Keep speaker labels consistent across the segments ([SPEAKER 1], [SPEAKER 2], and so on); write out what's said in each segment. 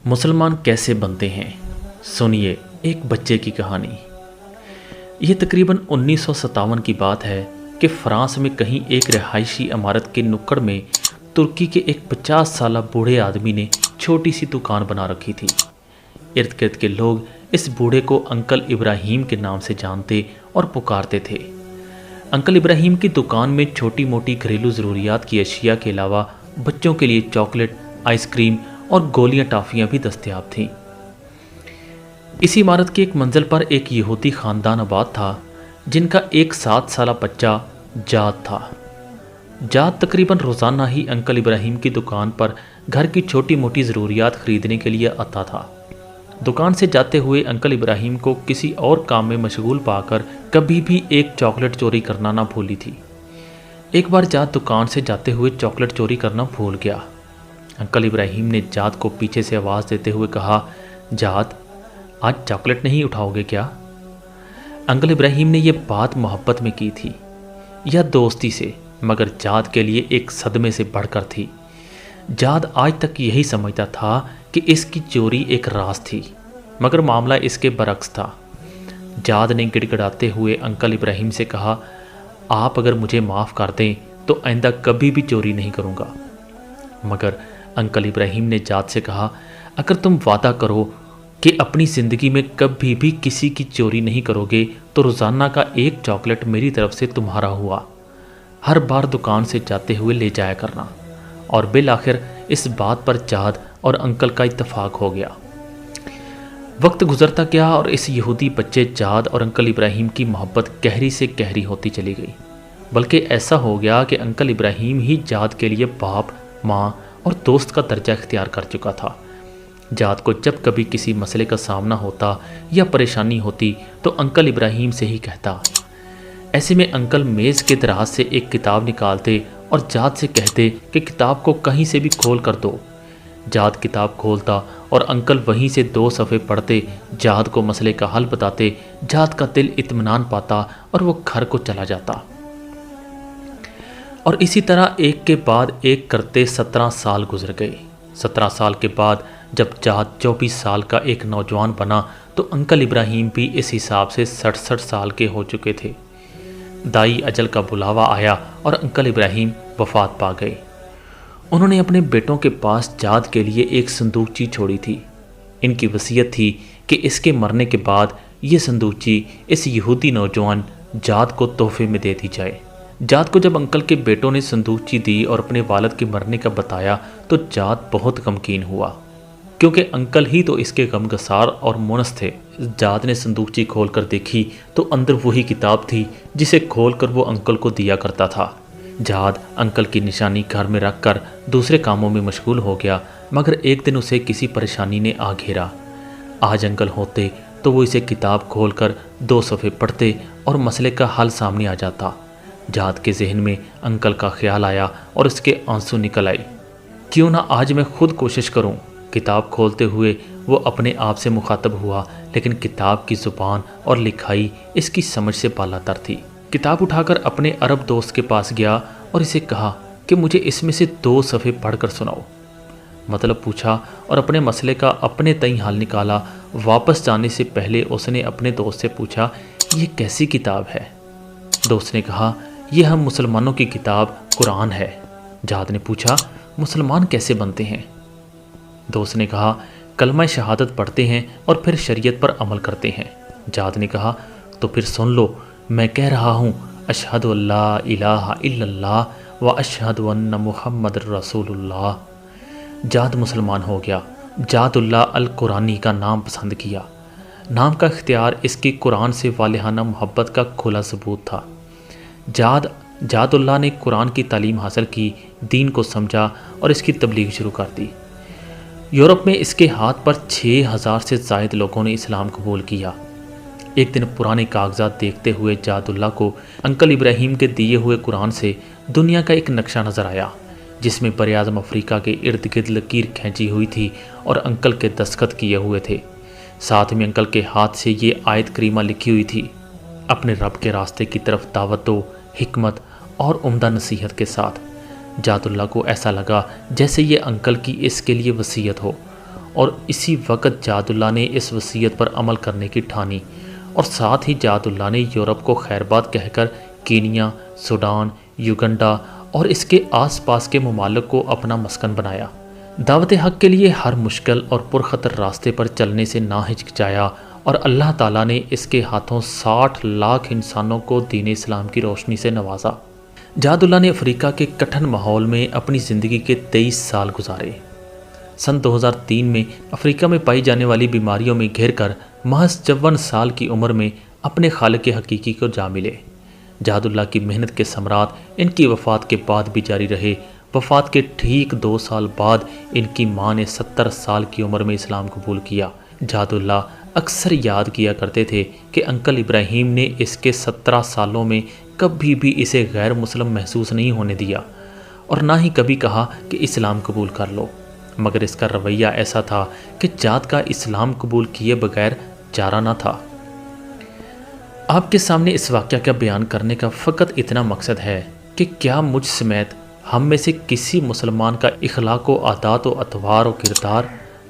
[SPEAKER 1] मुसलमान कैसे बनते हैं, सुनिए एक बच्चे की कहानी। ये तकरीबन 1957 की बात है कि फ्रांस में कहीं एक रिहायशी इमारत के नुक्कड़ में तुर्की के एक 50 साला बूढ़े आदमी ने छोटी सी दुकान बना रखी थी। इर्द गिर्द के लोग इस बूढ़े को अंकल इब्राहिम के नाम से जानते और पुकारते थे। अंकल इब्राहिम की दुकान में छोटी मोटी घरेलू ज़रूरियात की अशिया के अलावा बच्चों के लिए चॉकलेट, आइसक्रीम और गोलियां टाफियां भी दस्तयाब थीं। इसी इमारत की एक मंजिल पर एक यहूदी ख़ानदान आबाद था जिनका एक 7 साला बच्चा जाद था। जाद तकरीबन रोज़ाना ही अंकल इब्राहिम की दुकान पर घर की छोटी मोटी ज़रूरियात ख़रीदने के लिए आता था। दुकान से जाते हुए अंकल इब्राहिम को किसी और काम में मशगूल पाकर कभी भी एक चॉकलेट चोरी करना ना भूली थी। एक बार जाद दुकान से जाते हुए चॉकलेट चोरी करना भूल गया। अंकल इब्राहिम ने जाद को पीछे से आवाज़ देते हुए कहा, जाद आज चॉकलेट नहीं उठाओगे क्या? अंकल इब्राहिम ने यह बात मोहब्बत में की थी या दोस्ती से, मगर जाद के लिए एक सदमे से बढ़कर थी। जाद आज तक यही समझता था कि इसकी चोरी एक राज थी, मगर मामला इसके बरक्स था। जाद ने गिड़गिड़ाते हुए अंकल इब्राहिम से कहा, आप अगर मुझे माफ़ कर दें तो आइंदा कभी भी चोरी नहीं करूँगा। मगर अंकल इब्राहिम ने जाद से कहा, अगर तुम वादा करो कि अपनी ज़िंदगी में कभी भी किसी की चोरी नहीं करोगे तो रोज़ाना का एक चॉकलेट मेरी तरफ से तुम्हारा हुआ, हर बार दुकान से जाते हुए ले जाया करना। और बिल आखिर इस बात पर जाद और अंकल का इत्तफाक हो गया। वक्त गुजरता गया और इस यहूदी बच्चे जाद और अंकल इब्राहिम की मोहब्बत गहरी से गहरी होती चली गई। बल्कि ऐसा हो गया कि अंकल इब्राहिम ही जाद के लिए बाप, माँ और दोस्त का दर्जा इख्तियार कर चुका था। जाद को जब कभी किसी मसले का सामना होता या परेशानी होती तो अंकल इब्राहिम से ही कहता। ऐसे में अंकल मेज़ के दराज से एक किताब निकालते और जाद से कहते कि किताब को कहीं से भी खोल कर दो। जाद किताब खोलता और अंकल वहीं से 2 सफ़े पढ़ते, जाद को मसले का हल बताते। जाद का दिल इत्मीनान पाता और वो घर को चला जाता। और इसी तरह एक के बाद एक करते 17 साल गुजर गए। 17 साल के बाद जब जाद 24 साल का एक नौजवान बना तो अंकल इब्राहिम भी इस हिसाब से 67 साल के हो चुके थे। दाई अजल का बुलावा आया और अंकल इब्राहिम वफात पा गए। उन्होंने अपने बेटों के पास जाद के लिए एक संदूकची छोड़ी थी। इनकी वसीयत थी कि इसके मरने के बाद ये संदूकची इस यहूदी नौजवान जाद को तोहफे में दे दी जाए। जाद को जब अंकल के बेटों ने संदूकची दी और अपने वालिद के मरने का बताया तो जाद बहुत गमगीन हुआ, क्योंकि अंकल ही तो इसके गमगसार और मुनस थे। जाद ने संदूकची खोलकर देखी तो अंदर वही किताब थी जिसे खोलकर वो अंकल को दिया करता था। जाद अंकल की निशानी घर में रखकर दूसरे कामों में मशगूल हो गया, मगर एक दिन उसे किसी परेशानी ने आ घेरा। आज अंकल होते तो वो इसे किताब खोलकर 2 सफ़े पढ़ते और मसले का हल सामने आ जाता। जाद के जहन में अंकल का ख्याल आया और उसके आंसू निकल आए। क्यों ना आज मैं खुद कोशिश करूं। किताब खोलते हुए वो अपने आप से मुखातब हुआ, लेकिन किताब की ज़ुबान और लिखाई इसकी समझ से बालातर थी। किताब उठाकर अपने अरब दोस्त के पास गया और इसे कहा कि मुझे इसमें से 2 सफ़े पढ़कर सुनाओ। मतलब पूछा और अपने मसले का अपने तय हल निकाला। वापस जाने से पहले उसने अपने दोस्त से पूछा, ये कैसी किताब है? दोस्त ने कहा, यह हम मुसलमानों की किताब कुरान है। जाद ने पूछा, मुसलमान कैसे बनते हैं? दोस्त ने कहा, कलमा शहादत पढ़ते हैं और फिर शरीयत पर अमल करते हैं। जाद ने कहा, तो फिर सुन लो, मैं कह रहा हूँ, अशहदु अल्ला इलाहा इल्लल्लाह व अशहदु अन्ना मुहम्मद रसूलुल्लाह। जाद मुसलमान हो गया। जादुल्लाह अल कुरानी का नाम पसंद किया। नाम का इख्तियार इसकी कुरान से वालिहाना मोहब्बत का खुला सबूत था। जादुल्लाह ने कुरान की तालीम हासिल की, दीन को समझा और इसकी तबलीग शुरू कर दी। यूरोप में इसके हाथ पर 6000 से ज़ायद लोगों ने इस्लाम कबूल किया। एक दिन पुराने कागजात देखते हुए जादुल्लाह को अंकल इब्राहिम के दिए हुए कुरान से दुनिया का एक नक्शा नज़र आया, जिसमें बरआज़म अफ्रीका के इर्द गिर्द लकीर खींची हुई थी और अंकल के दस्तखत किए हुए थे। साथ में अंकल के हाथ से ये आयत करीमा लिखी हुई थी, अपने रब के रास्ते की तरफ दावत दो, हिकमत और उम्दा नसीहत के साथ। जादुल्लाह को ऐसा लगा जैसे ये अंकल की इसके लिए वसीयत हो, اور اسی وقت جہاد اللہ نے اس وصیت پر عمل کرنے کی ٹھانی، اور ساتھ ہی جہاد اللہ نے یورپ کو خیرباد کہہ کر کینیا، سوڈان، یوگنڈا اور اس کے آس پاس کے ممالک کو اپنا مسکن بنایا۔ دعوت حق کے لیے ہر مشکل اور پرخطر راستے پر چلنے سے نہ ہچکچایا، اور اللہ تعالیٰ نے اس کے ہاتھوں 60 لاکھ انسانوں کو دین اسلام کی روشنی سے نوازا۔ جہاد اللہ نے افریقہ کے کٹھن ماحول میں اپنی زندگی کے 23 سال گزارے۔ سن 2003 میں افریقہ میں پائی جانے والی بیماریوں میں گھر کر محض 54 سال کی عمر میں اپنے خالق حقیقی کو جا ملے۔ جہاد اللہ کی محنت کے ثمرات ان کی وفات کے بعد بھی جاری رہے۔ وفات کے ٹھیک 2 سال بعد ان کی ماں نے 70 سال کی عمر میں اسلام قبول کیا۔ جہاد اللہ اکثر یاد کیا کرتے تھے کہ انکل ابراہیم نے اس کے 17 سالوں میں کبھی بھی اسے غیر مسلم محسوس نہیں ہونے دیا، اور نہ ہی کبھی کہا کہ اسلام قبول کر لو، مگر اس کا رویہ ایسا تھا کہ جہاد کا اسلام قبول کیے بغیر چارہ نہ تھا۔ آپ کے سامنے اس واقعہ کا بیان کرنے کا فقط اتنا مقصد ہے کہ کیا مجھ سمیت ہم میں سے کسی مسلمان کا اخلاق و عادات و اطوار و کردار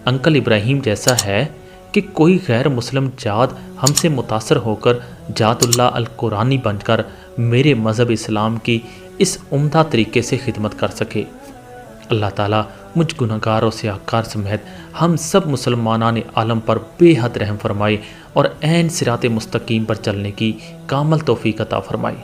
[SPEAKER 1] انکل ابراہیم جیسا ہے کہ کوئی غیر مسلم جہاد ہم سے متاثر ہو کر جہاد اللہ القرآنی بن کر میرے مذہب اسلام کی اس عمدہ طریقے سے خدمت کر سکے۔ اللہ تعالیٰ مجھ گناہگار و سیاہکار سمیت ہم سب مسلمانان عالم پر بے حد رحم فرمائے اور عین صراط مستقیم پر چلنے کی کامل توفیق عطا فرمائے۔